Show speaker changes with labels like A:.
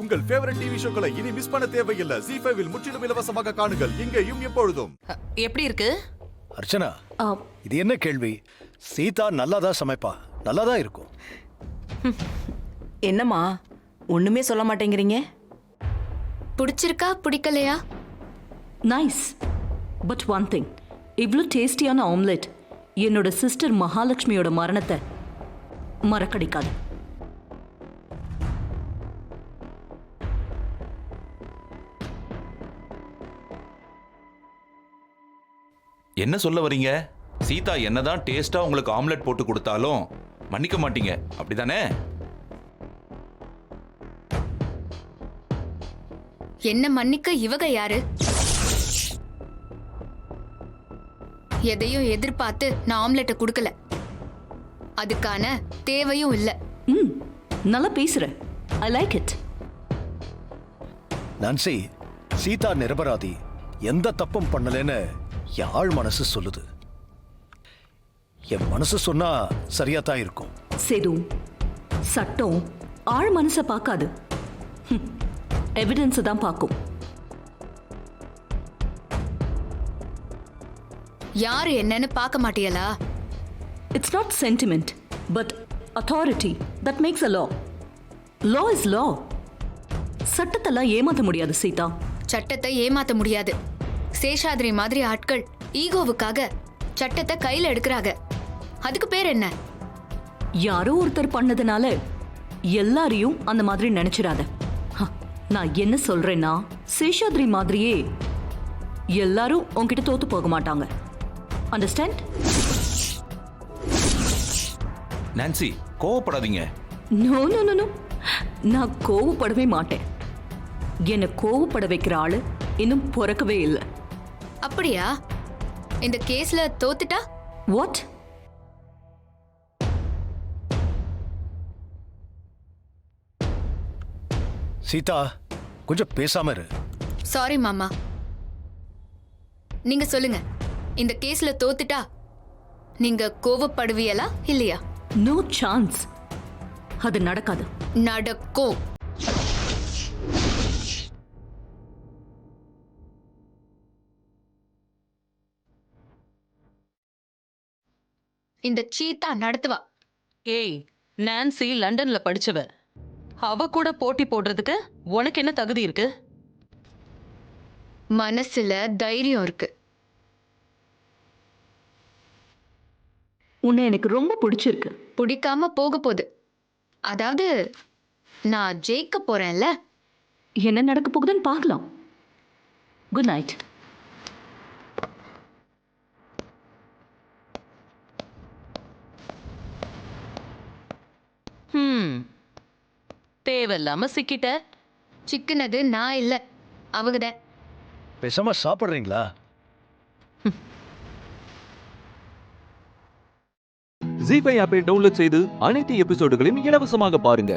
A: உங்கள் favourite TV ஷோக்களை இனி miss பண்ண தேவையில்லை. ZEE5 இல் முற்றிலும் இலவசமாக காணுங்கள், இங்கேயும் எப்பொழுதும்.
B: எப்படி இருக்கு
C: அர்ச்சனா? இது என்ன கேள்வி? சீதா நல்லாதான் சமைப்பா, நல்லாதான் இருக்கும்.
D: என்னம்மா ஒண்ணுமே சொல்ல மாட்டேங்கிறீங்க?
E: பிடிச்சிருக்கா பிடிக்கலையா?
F: நைஸ். பட் ஒன் திங், இவ்வளோ டேஸ்டியான ஆம்லெட் என்னோட சிஸ்டர் மகாலட்சுமியோட மரணத்தை மறக்கடிக்காது.
G: என்ன சொல்ல வரீங்க? சீதா என்னதான் டேஸ்டா உங்களுக்கு ஆம்லெட் போட்டு கொடுத்தாலும் மன்னிக்க மாட்டீங்க, அப்படிதானே?
E: என்ன மன்னிக்க இவக யாரு? எதையும் எதிர்பார்த்து நான் ஆம்லெட்டை கொடுக்கல, அதுக்கான தேவையும் இல்ல.
F: நல்லா பேசுற. I like it.
C: Nancy, Sita நிரபராதி, எந்த தப்பும் பண்ணலன்னு யாழ் மனசு சொல்லுது. என் மனசு சொன்னா சரியாதான் இருக்கும்.
F: சேது, சட்டம் ஆழ் மனச பார்க்காது, எவிடன்ஸ் தான் பார்க்கும்.
E: யாரு என்னன்னு பார்க்க மாட்டியலா?
F: It's not sentiment, but authority that makes a law. Law is law. சட்டத்தெல்லாம் ஏமாத்த முடியாது சீதா.
E: சட்டத்தை ஏமாத்த முடியாது. சேஷாத்ரி மாதிரி ஆட்கள் ஈகோவுக்காக சட்டத்தை கையில எடுக்கிறாங்க. அதுக்கு பேர் என்ன?
F: யாரோ ஒருத்தர் பண்ணதுனால எல்லாரையும் அந்த மாதிரி நினைச்சிடாத. நான் என்ன சொல்றேன்னா, சேஷாத்ரி மாதிரியே எல்லாரும் உன்கிட்ட தோத்து போக மாட்டாங்க. அண்டர்ஸ்டாண்ட்?
G: நான்சி, கோவப்படாதீங்க.
F: நோ நோ நோ நோ, நான் கோவப்படவே மாட்டேன். என்னை கோவப்பட வைக்கிற ஆளு இன்னும் பிறக்கவே இல்லை.
E: அப்படியா? இந்த கேஸ்ல தோத்துட்டா?
F: வாட்?
C: சீதா, கொஞ்சம் பேசாம இரு.
E: சாரி மாமா. நீங்க சொல்லுங்க, இந்த கேஸ்ல தோத்துட்டா நீங்க கோவப்படுவீங்களா இல்லையா?
F: No chance. அது நடக்காது.
E: நடக்கும். இந்த சீதா நடத்துவா.
B: ஏய், நான்சி லண்டன்ல படிச்சவ. அவ கூட போட்டி போடுறதுக்கு உனக்கு என்ன தகுதி இருக்கு?
E: மனசுல தைரியம் இருக்கு.
F: உன்னை எனக்கு ரொம்ப பிடிச்சிருக்கு.
E: பிடிக்காம போக போகுது. அதாவது நான் ஜெயிக்க போறேன்ல.
F: என்ன நடக்க போகுதுன்னு பார்க்கலாம். Good night.
B: தேவையில்லாம சிக்கிட்ட.
E: சிக்குனது நான் இல்ல, அவங்கதான்.
C: பேசாம சாப்பிடுறீங்களா?
H: ZEE5 ஆப்பை டவுன்லோட் செய்து அனைத்து எபிசோடுகளையும் இலவசமாக பாருங்க.